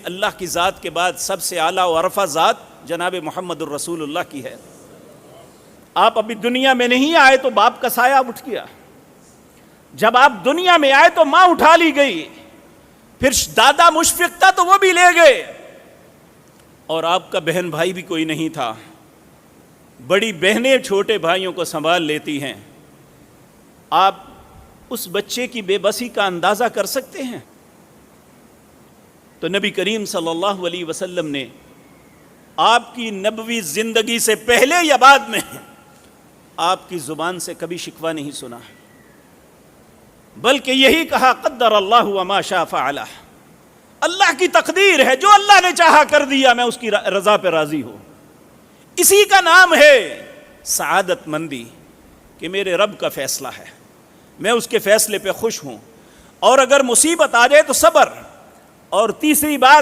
اللہ کی ذات کے بعد سب سے اعلیٰ و ارفع ذات جناب محمد الرسول اللہ کی ہے۔ آپ ابھی دنیا میں نہیں آئے تو باپ کا سایہ اٹھ گیا، جب آپ دنیا میں آئے تو ماں اٹھا لی گئی، پھر دادا مشفق تھا تو وہ بھی لے گئے، اور آپ کا بہن بھائی بھی کوئی نہیں تھا۔ بڑی بہنیں چھوٹے بھائیوں کو سنبھال لیتی ہیں۔ آپ اس بچے کی بے بسی کا اندازہ کر سکتے ہیں؟ تو نبی کریم صلی اللہ علیہ وسلم نے آپ کی نبوی زندگی سے پہلے یا بعد میں آپ کی زبان سے کبھی شکوہ نہیں سنا، بلکہ یہی کہا قدر اللہ وما شاء فعل، اللہ کی تقدیر ہے، جو اللہ نے چاہا کر دیا، میں اس کی رضا پہ راضی ہوں۔ اسی کا نام ہے سعادت مندی، کہ میرے رب کا فیصلہ ہے، میں اس کے فیصلے پہ خوش ہوں، اور اگر مصیبت آ جائے تو صبر۔ اور تیسری بات